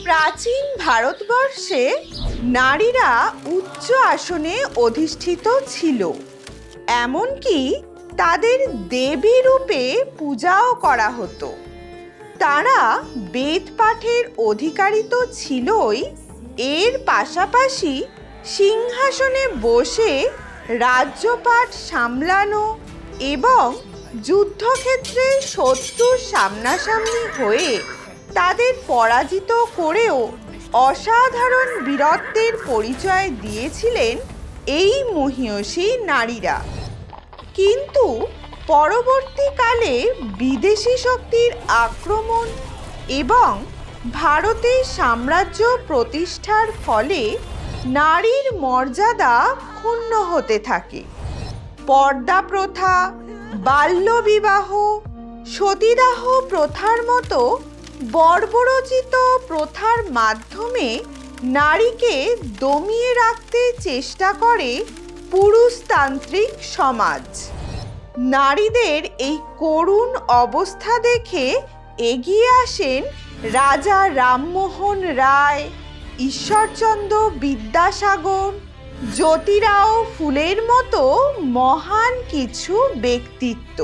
প্রাচীন ভারতবর্ষে নারীরা উচ্চ আসনে অধিষ্ঠিত ছিল, এমনকি তাদের দেবী রূপে পূজাও করা হতো। তারা বেদ পাঠের অধিকারী তো ছিলই, এর পাশাপাশি সিংহাসনে বসে রাজ্যপাট সামলানো এবং যুদ্ধক্ষেত্রে শত্রুর সামনাসামনি হয়ে তাদের পরাজিত করেও অসাধারণ বীরত্বের পরিচয় দিয়েছিলেন এই মহীয়সী নারীরা। কিন্তু পরবর্তীকালে বিদেশি শক্তির আক্রমণ এবং ভারতে সাম্রাজ্য প্রতিষ্ঠার ফলে নারীর মর্যাদা ক্ষুণ্ণ হতে থাকে। পর্দা প্রথা, বাল্যবিবাহ, সতীদাহ প্রথার মতো বর্বরোচিত প্রথার মাধ্যমে নারীকে দমিয়ে রাখতে চেষ্টা করে পুরুষতান্ত্রিক সমাজ। নারীদের এই করুণ অবস্থা দেখে এগিয়ে আসেন রাজা রামমোহন রায়, ঈশ্বরচন্দ্র বিদ্যাসাগর, জ্যোতিরাও ফুলের মতো মহান কিছু ব্যক্তিত্ব।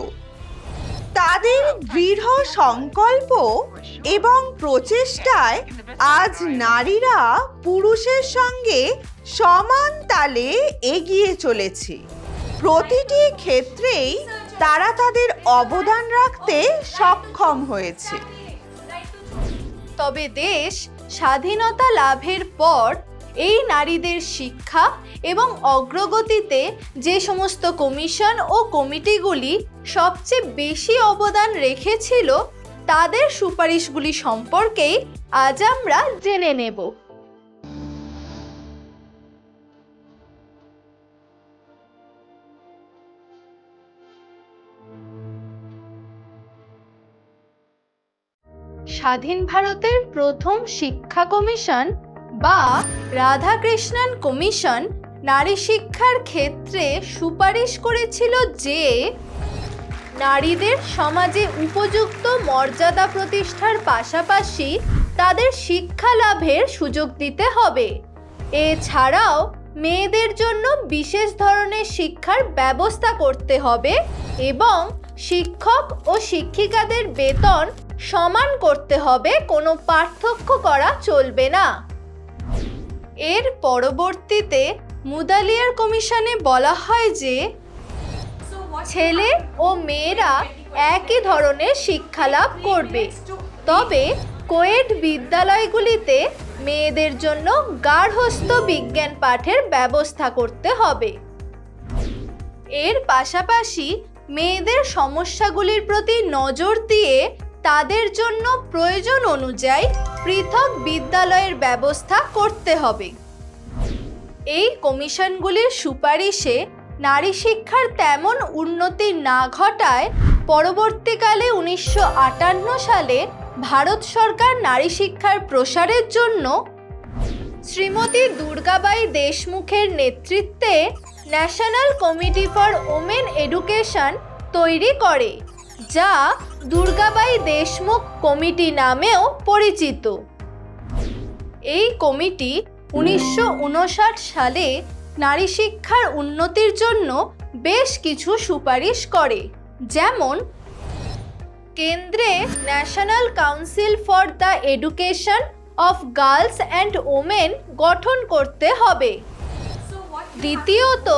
তাদের দৃঢ় সংকল্প এবং প্রচেষ্টায় আজ নারীরা পুরুষের সঙ্গে সমান তালে এগিয়ে চলেছে। প্রতিটি ক্ষেত্রেই তারা তাদের অবদান রাখতে সক্ষম হয়েছে। তবে দেশ স্বাধীনতা লাভের পর এই নারীদের শিক্ষা এবং অগ্রগতিতে যে সমস্ত কমিশন ও কমিটিগুলি সবচেয়ে বেশি অবদান রেখেছিল, তাদের সুপারিশগুলি সম্পর্কেই আজ আমরা জেনে নেব। স্বাধীন ভারতের প্রথম শিক্ষা কমিশন বা রাধাকৃষ্ণন কমিশন নারী শিক্ষার ক্ষেত্রে সুপারিশ করেছিল যে নারীদের সমাজে উপযুক্ত মর্যাদা প্রতিষ্ঠার পাশাপাশি তাদের শিক্ষা লাভের সুযোগ দিতে হবে। এছাড়াও মেয়েদের জন্য বিশেষ ধরনের শিক্ষার ব্যবস্থা করতে হবে এবং শিক্ষক ও শিক্ষিকাদের বেতন সমান করতে হবে, কোনো পার্থক্য করা চলবে না। এর পরবর্তীতে মুদালিয়ার কমিশনে বলা হয় যে ছেলে ও মেয়েরা একই ধরনের শিক্ষা লাভ করবে, তবে কোয়েড বিদ্যালয়গুলিতে মেয়েদের জন্য গার্হস্থ্য বিজ্ঞান পাঠের ব্যবস্থা করতে হবে। এর পাশাপাশি মেয়েদের সমস্যাগুলির প্রতি নজর দিয়ে তাদের জন্য প্রয়োজন অনুযায়ী পৃথক বিদ্যালয়ের ব্যবস্থা করতে হবে। এই কমিশনগুলির সুপারিশে নারী শিক্ষার তেমন উন্নতি না ঘটায় পরবর্তীকালে 1958 সালে ভারত সরকার নারী শিক্ষার প্রসারের জন্য শ্রীমতী দুর্গাবাই দেশমুখের নেতৃত্বে national committee for women education তৈরি করে, যা দুর্গাবাই দেশমুখ কমিটি নামেও পরিচিত। এই কমিটি 1959 সালে নারী শিক্ষার উন্নতির জন্য বেশ কিছু সুপারিশ করে, যেমন কেন্দ্রে national council for the education of girls and women গঠন করতে হবে। দ্বিতীয়ত,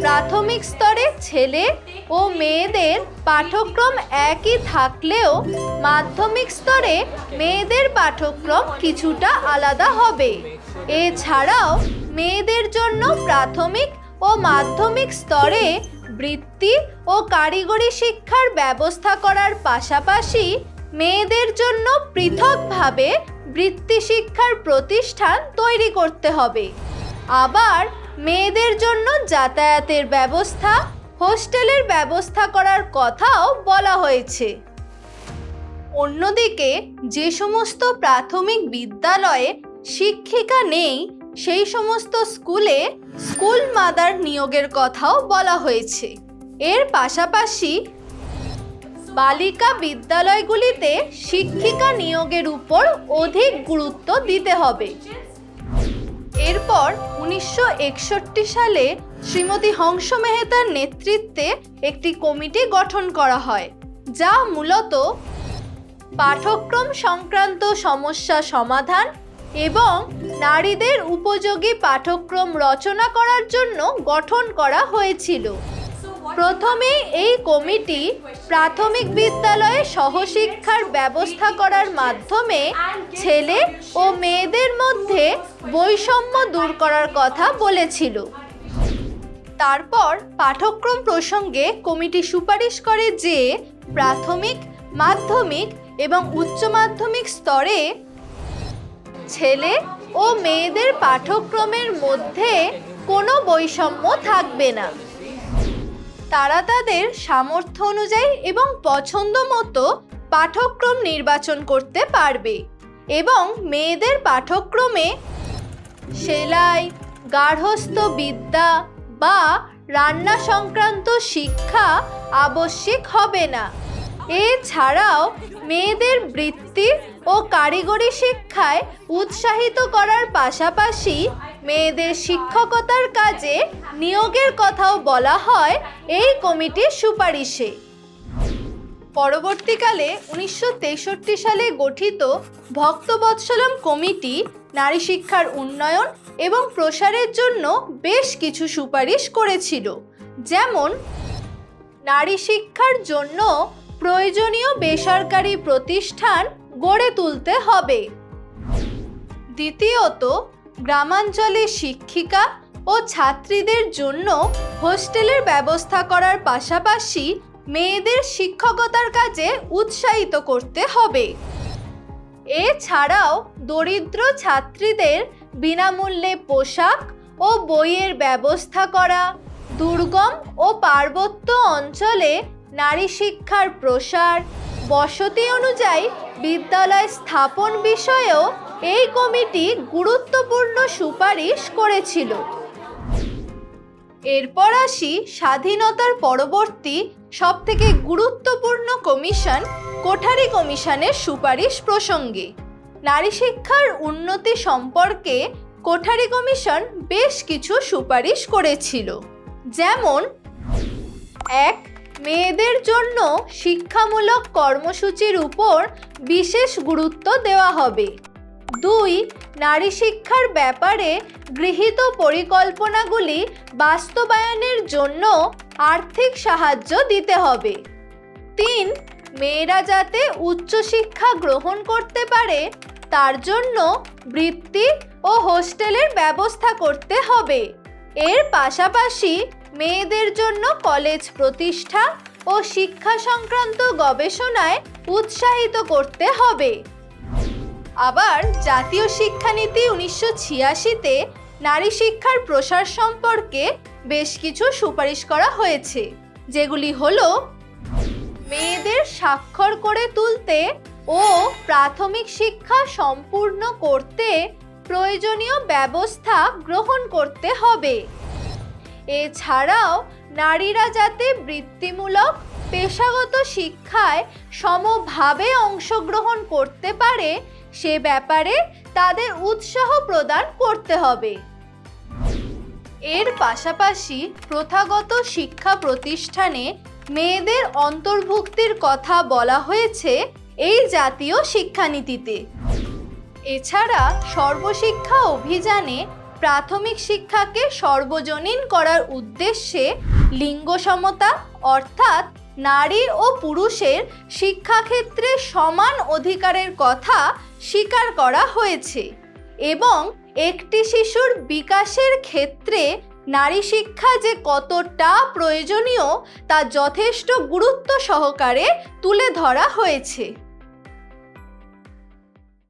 প্রাথমিক স্তরে ছেলে ও মেয়েদের পাঠ্যক্রম একই থাকলেও মাধ্যমিক স্তরে মেয়েদের পাঠ্যক্রম কিছুটা আলাদা হবে। এছাড়াও মেয়েদের জন্য প্রাথমিক ও মাধ্যমিক স্তরে বৃত্তি ও কারিগরি শিক্ষার ব্যবস্থা করার পাশাপাশি মেয়েদের জন্য পৃথকভাবে বৃত্তি শিক্ষার প্রতিষ্ঠান তৈরি করতে হবে। আবার মেয়েদের জন্য যাতায়াতের ব্যবস্থা, হোস্টেলের ব্যবস্থা করার কথাও বলা হয়েছে। অন্যদিকে যে সমস্ত প্রাথমিক বিদ্যালয়ে শিক্ষিকা নেই, সেই সমস্ত স্কুলে স্কুল মাদার নিয়োগের কথাও বলা হয়েছে। এর পাশাপাশি বালিকা বিদ্যালয়গুলিতে শিক্ষিকা নিয়োগের উপর অধিক গুরুত্ব দিতে হবে। এরপর 1961 সালে শ্রীমতী হংস মেহতার নেতৃত্বে একটি কমিটি গঠন করা হয়, যা মূলত পাঠ্যক্রম সংক্রান্ত সমস্যা সমাধান এবং নারীদের উপযোগী পাঠ্যক্রম রচনা করার জন্য গঠন করা হয়েছিল। প্রথমে এই কমিটি প্রাথমিক বিদ্যালয়ে সহশিক্ষার ব্যবস্থা করার মাধ্যমে ছেলে ও মেয়েদের মধ্যে বৈষম্য দূর করার কথা বলেছিল। তারপর পাঠ্যক্রম প্রসঙ্গে কমিটি সুপারিশ করে যে প্রাথমিক, মাধ্যমিক এবং উচ্চ মাধ্যমিক স্তরে ছেলে ও মেয়েদের পাঠ্যক্রমের মধ্যে কোনো বৈষম্য থাকবে না। তারা তাদের সামর্থ্য অনুযায়ী এবং পছন্দ মতো পাঠ্যক্রম নির্বাচন করতে পারবে এবং মেয়েদের পাঠ্যক্রমে সেলাই, গার্হস্থ্য বিদ্যা বা রান্না সংক্রান্ত শিক্ষা আবশ্যিক হবে না। এছাড়াও মেয়েদের বৃত্তি ও কারিগরি শিক্ষায় উৎসাহিত করার পাশাপাশি মেয়েদের শিক্ষকতার কাজে নিয়োগের কথাও বলা হয় এই কমিটির সুপারিশে। পরবর্তীকালে 1963 সালে গঠিত ভক্তবৎসলম কমিটি নারী শিক্ষার উন্নয়ন এবং প্রসারের জন্য বেশ কিছু সুপারিশ করেছিল, যেমন নারী শিক্ষার জন্য প্রয়োজনীয় বেসরকারি প্রতিষ্ঠান গড়ে তুলতে হবে। দ্বিতীয়ত, গ্রামাঞ্চলে শিক্ষিকা ও ছাত্রীদের জন্য হোস্টেলের ব্যবস্থা করার পাশাপাশি মেয়েদের শিক্ষকতার কাজে উৎসাহিত করতে হবে। এছাড়াও দরিদ্র ছাত্রীদের বিনামূল্যে পোশাক ও বইয়ের ব্যবস্থা করা, দুর্গম ও পার্বত্য অঞ্চলে নারী শিক্ষার প্রসার, বসতি অনুযায়ী বিদ্যালয় স্থাপন বিষয়েও এই কমিটি গুরুত্বপূর্ণ সুপারিশ করেছিল। এরপর আসি স্বাধীনতার পরবর্তী সবথেকে গুরুত্বপূর্ণ কমিশন কোঠারি কমিশনের সুপারিশ প্রসঙ্গে। নারী শিক্ষার উন্নতি সম্পর্কে কোঠারি কমিশন বেশ কিছু সুপারিশ করেছিল, যেমন 1. মেয়েদের জন্য শিক্ষামূলক কর্মসূচির উপর বিশেষ গুরুত্ব দেওয়া হবে। 2. নারী শিক্ষার ব্যাপারে গৃহীত পরিকল্পনাগুলি বাস্তবায়নের জন্য আর্থিক সাহায্য দিতে হবে। 3. মেয়েরা যাতে উচ্চশিক্ষা গ্রহণ করতে পারে তার জন্য বৃত্তি ও হোস্টেলের ব্যবস্থা করতে হবে। এর পাশাপাশি মেয়েদের জন্য কলেজ প্রতিষ্ঠা ও শিক্ষা সংক্রান্ত গবেষণায় উৎসাহিত করতে হবে। আবার জাতীয় শিক্ষানীতি 1986-তে নারী শিক্ষার প্রসার সম্পর্কে বেশ কিছু সুপারিশ করা হয়েছে, যেগুলি হলো মেয়েদের স্বাক্ষর করে তুলতে ও প্রাথমিক শিক্ষা সম্পূর্ণ করতে প্রয়োজনীয় ব্যবস্থা গ্রহণ করতে হবে। এছাড়াও নারীরা যাতে বৃত্তিমূলক পেশাগত শিক্ষায় সমভাবে অংশগ্রহণ করতে পারে সে ব্যাপারে তাদের উৎসাহ প্রদান করতে হবে। এর পাশাপাশি প্রথাগত শিক্ষা প্রতিষ্ঠানে মেয়েদের অন্তর্ভুক্তির কথা বলা হয়েছে এই জাতীয় শিক্ষানীতিতে। এছাড়া সর্বশিক্ষা অভিযানে প্রাথমিক শিক্ষাকে সর্বজনীন করার উদ্দেশ্যে লিঙ্গ সমতা অর্থাৎ নারী ও পুরুষের শিক্ষাক্ষেত্রে সমান অধিকারের কথা স্বীকার করা হয়েছে এবং একটি শিশুর বিকাশের ক্ষেত্রে নারী শিক্ষা যে কতটা প্রয়োজনীয় তা যথেষ্ট গুরুত্ব সহকারে তুলে ধরা হয়েছে।